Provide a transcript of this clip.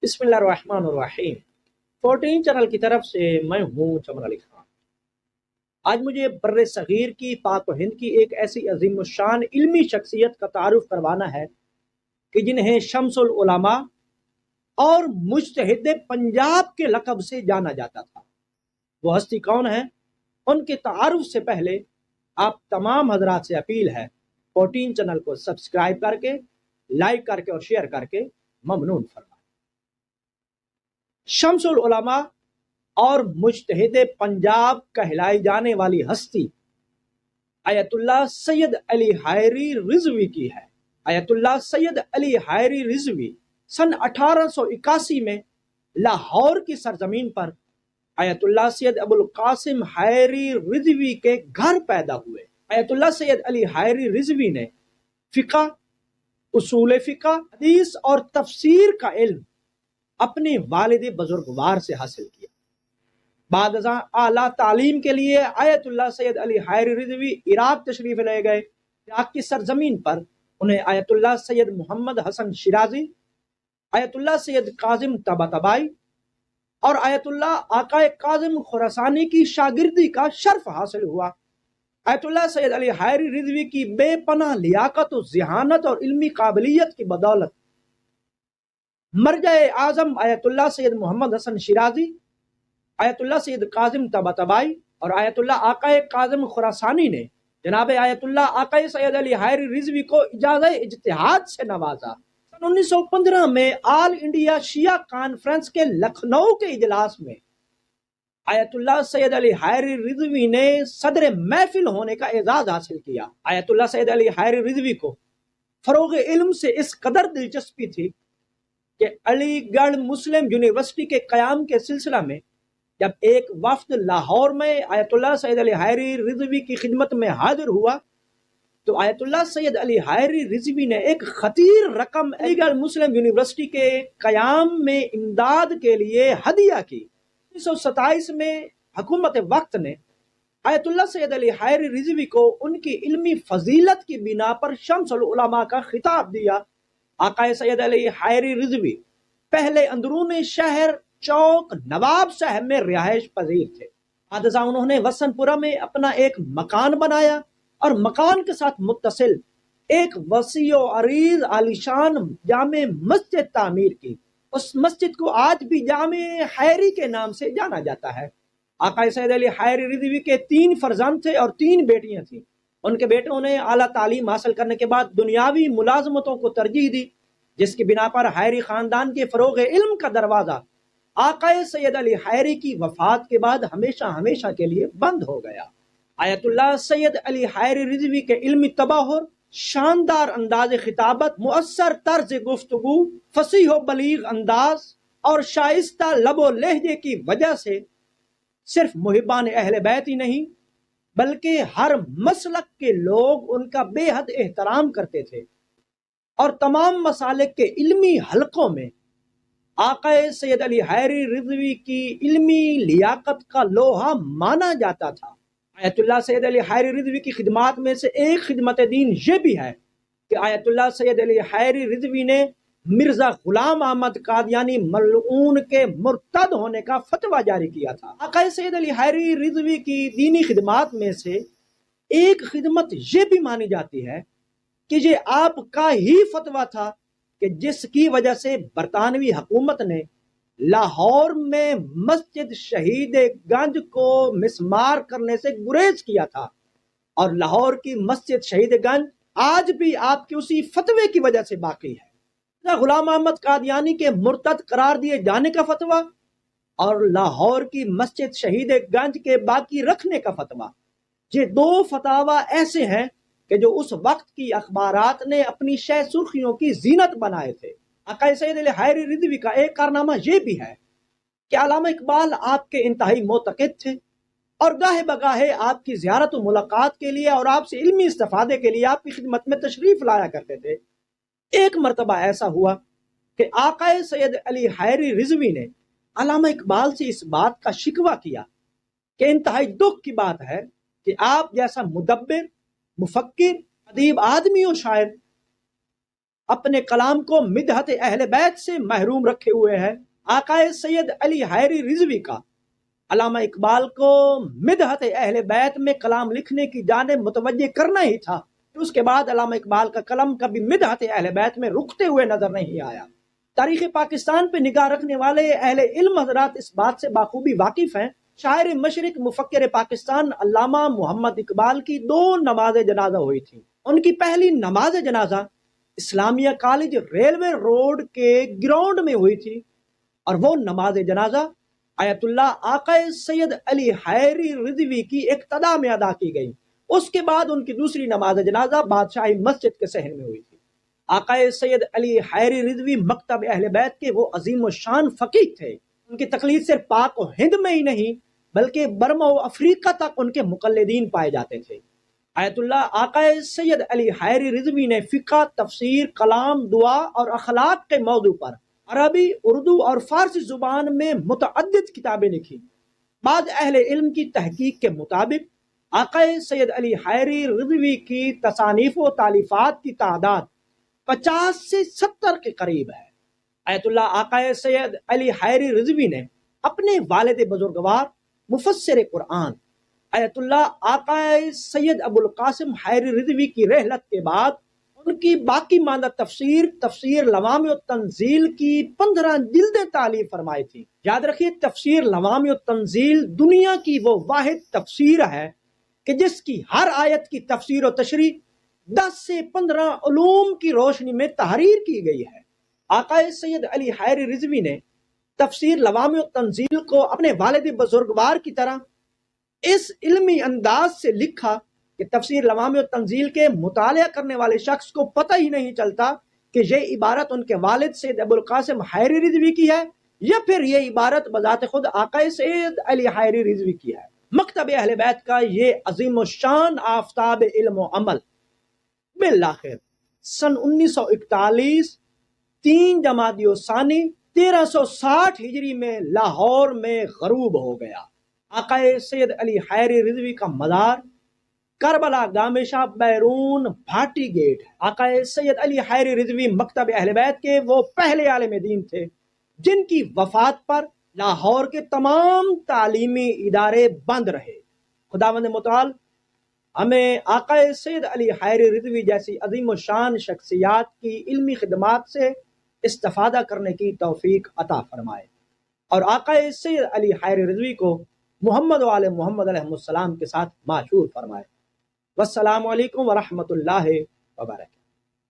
بسم اللہ الرحمن الرحیم 14 چینل کی طرف سے میں ہوں چمن علی خان۔ آج مجھے بر صغیر کی پاک و ہند کی ایک ایسی عظیم الشان علمی شخصیت کا تعارف کروانا ہے کہ جنہیں شمس العلماء اور مجتہد پنجاب کے لقب سے جانا جاتا تھا۔ وہ ہستی کون ہیں؟ ان کے تعارف سے پہلے آپ تمام حضرات سے اپیل ہے 14 چینل کو سبسکرائب کر کے، لائک کر کے اور شیئر کر کے ممنون فرمائیں۔ شمس العلماء اور مجتہد پنجاب کہلائی جانے والی ہستی آیت اللہ سید علی حائری رضوی کی ہے۔ آیت اللہ سید علی حائری رضوی سن 1881 میں لاہور کی سرزمین پر آیت اللہ سید ابو القاسم حائری رضوی کے گھر پیدا ہوئے۔ آیت اللہ سید علی حائری رضوی نے فقہ، اصول فقہ، حدیث اور تفسیر کا علم اپنے والد بزرگوار سے حاصل کیا۔ بعد ازاں اعلیٰ تعلیم کے لیے آیت اللہ سید علی حائری رضوی عراق تشریف لے گئے۔ عراق کی سرزمین پر انہیں آیت اللہ سید محمد حسن شیرازی، آیت اللہ سید کاظم طباطبائی اور آیت اللہ آقا کاظم خراسانی کی شاگردی کا شرف حاصل ہوا۔ آیت اللہ سید علی حائری رضوی کی بے پناہ لیاقت و ذہانت اور علمی قابلیت کی بدولت مرجع اعظم آیت اللہ سید محمد حسن شیرازی، آیت اللہ سید کاظم طباطبائی اور آیت اللہ آقا کاظم خراسانی نے جناب آیت اللہ آقا سید علی حائری رضوی کو اجازہ اجتہاد سے نوازا۔ سن 1915 میں آل انڈیا شیعہ کانفرنس کے لکھنؤ کے اجلاس میں آیت اللہ سید علی حائری رضوی نے صدر محفل ہونے کا اعزاز حاصل کیا۔ آیت اللہ سید علی حائری رضوی کو فروغ علم سے اس قدر دلچسپی تھی کہ علی گڑھ مسلم یونیورسٹی کے قیام کے سلسلہ میں جب ایک وفد لاہور میں آیت اللہ سید علی حائری رضوی کی خدمت میں حاضر ہوا تو آیت اللہ سید علی حائری رضوی نے ایک خطیر رقم علی گڑھ مسلم یونیورسٹی کے قیام میں امداد کے لیے ہدیہ کی۔ 1927 میں حکومت وقت نے آیت اللہ سید علی حائری رضوی کو ان کی علمی فضیلت کی بنا پر شمس العلماء کا خطاب دیا۔ آقا سید علی حائری رضوی پہلے اندرون شہر چوک نواب صاحب میں رہائش پذیر تھے۔ بعد ازاں انہوں نے وسن پورہ میں اپنا ایک مکان بنایا اور مکان کے ساتھ متصل ایک وسیع و عریض عالیشان جامع مسجد تعمیر کی۔ اس مسجد کو آج بھی جامع حائری کے نام سے جانا جاتا ہے۔ آقا سید علی حائری رضوی کے 3 فرزند تھے اور 3 بیٹیاں تھیں۔ ان کے بیٹوں نے اعلیٰ تعلیم حاصل کرنے کے بعد دنیاوی ملازمتوں کو ترجیح دی، جس کی بنا پر حائری خاندان کے فروغ علم کا دروازہ آقا سید علی حائری کی وفات کے بعد ہمیشہ ہمیشہ کے لیے بند ہو گیا۔ آیت اللہ سید علی حائری رضوی کے علمی تباہر، شاندار انداز خطابت، مؤثر طرز گفتگو، فصیح و بلیغ انداز اور شائستہ لب و لہجے کی وجہ سے صرف محبان اہل بیت ہی نہیں بلکہ ہر مسلک کے لوگ ان کا بے حد احترام کرتے تھے اور تمام مسالک کے علمی حلقوں میں آقا سید علی حائری رضوی کی علمی لیاقت کا لوہا مانا جاتا تھا۔ آیت اللہ سید علی حائری رضوی کی خدمات میں سے ایک خدمت دین یہ بھی ہے کہ آیت اللہ سید علی حائری رضوی نے مرزا غلام احمد قادیانی ملعون کے مرتد ہونے کا فتویٰ جاری کیا تھا۔ آقا سید علی حائری رضوی کی دینی خدمات میں سے ایک خدمت یہ بھی مانی جاتی ہے کہ یہ آپ کا ہی فتویٰ تھا کہ جس کی وجہ سے برطانوی حکومت نے لاہور میں مسجد شہید گنج کو مسمار کرنے سے گریز کیا تھا، اور لاہور کی مسجد شہید گنج آج بھی آپ کے اسی فتوے کی وجہ سے باقی ہے۔ غلام احمد قادیانی کے مرتد قرار دیے جانے کا فتویٰ اور لاہور کی مسجد شہید گنج کے باقی رکھنے کا فتویٰ، یہ 2 فتاوی ایسے ہیں کہ جو اس وقت کی اخبارات نے اپنی شہ سرخیوں کی زینت بنائے تھے۔ آقا سید علی حائری رضوی کا ایک کارنامہ یہ بھی ہے کہ علامہ اقبال آپ کے انتہائی معتقد تھے اور گاہے بگاہے آپ کی زیارت و ملاقات کے لیے اور آپ سے علمی استفادے کے لیے آپ کی خدمت میں تشریف لایا کرتے تھے۔ ایک مرتبہ ایسا ہوا کہ آقا سید علی حائری رضوی نے علامہ اقبال سے اس بات کا شکوہ کیا کہ انتہائی دکھ کی بات ہے کہ آپ جیسا مدبر، مفکر، ادیب آدمی و شاعر اپنے کلام کو مدحت اہل بیت سے محروم رکھے ہوئے ہے۔ آقا سید علی حائری رضوی کا علامہ اقبال کو مدحت اہل بیت میں کلام لکھنے کی جانب متوجہ کرنا ہی تھا۔ اس کے بعد علامہ اقبال کا قلم کبھی مدحت اہل بیت میں رکتے ہوئے نظر نہیں آیا۔ تاریخ پاکستان پہ نگاہ رکھنے والے اہل علم حضرات اس بات سے بخوبی واقف ہیں۔ شاعر مشرق مفکر پاکستان علامہ محمد اقبال کی 2 نماز جنازہ ہوئی تھی۔ ان کی پہلی نماز جنازہ اسلامیہ کالج ریلوے روڈ کے گراؤنڈ میں ہوئی تھی، اور وہ نماز جنازہ آیت اللہ آقا سید علی حائری رضوی کی اقتداء میں ادا کی گئی۔ اس کے بعد ان کی دوسری نماز جنازہ بادشاہی مسجد کے صحن میں ہوئی تھی۔ آقا سید علی حائری رضوی مکتب اہل بیت کے وہ عظیم و شان فقیہ تھے۔ ان کی تقلید صرف پاک و ہند میں ہی نہیں بلکہ برما و افریقہ تک ان کے مقلدین پائے جاتے تھے۔ آیت اللہ آقا سید علی حائری رضوی نے فقہ، تفسیر، کلام، دعا اور اخلاق کے موضوع پر عربی، اردو اور فارسی زبان میں متعدد کتابیں لکھی۔ بعض اہل علم کی تحقیق کے مطابق آقا سید علی حائری رضوی کی تصانیف و تالیفات کی تعداد 50 سے 70 کے قریب ہے۔ آیت اللہ آقا سید علی حائری رضوی نے اپنے والد بزرگوار مفسر قرآن آیت اللہ آقا سید ابو القاسم حائری رضوی کی رحلت کے بعد ان کی باقی ماندہ تفسیر لوامع التنزیل کی 15 جلدیں تالیف فرمائی تھی۔ یاد رکھیے، تفسیر لوامع التنزیل دنیا کی وہ واحد تفسیر ہے کہ جس کی ہر آیت کی تفسیر و تشریح 10 سے 15 علوم کی روشنی میں تحریر کی گئی ہے۔ آقا سید علی حائری رضوی نے تفسیر لوامع التنزیل کو اپنے والد بزرگوار کی طرح اس علمی انداز سے لکھا کہ تفسیر لوامع التنزیل کے مطالعہ کرنے والے شخص کو پتہ ہی نہیں چلتا کہ یہ عبارت ان کے والد سید ابو القاسم حائری رضوی کی ہے یا پھر یہ عبارت بذات خود آقا سید علی حائری رضوی کی ہے۔ مکتب اہل بیت کا یہ عظیم الشان آفتاب علم و عمل بالآخر سن 1941 3 جمادی الثانی 1360 ہجری میں لاہور میں غروب ہو گیا۔ آقا سید علی حائری رضوی کا مزار کربلا گامشہ بیرون بھاٹی گیٹ ہے۔ آقا سید علی حائری رضوی مکتب اہل بیت کے وہ پہلے عالم دین تھے جن کی وفات پر لاہور کے تمام تعلیمی ادارے بند رہے۔ خداوند متعال ہمیں آقا سید علی حائری رضوی جیسی عظیم و شان شخصیات کی علمی خدمات سے استفادہ کرنے کی توفیق عطا فرمائے، اور آقا سید علی حائری رضوی کو محمد و آل محمد علیہ السلام کے ساتھ معشور فرمائے۔ والسلام علیکم ورحمۃ اللہ وبرکاتہ۔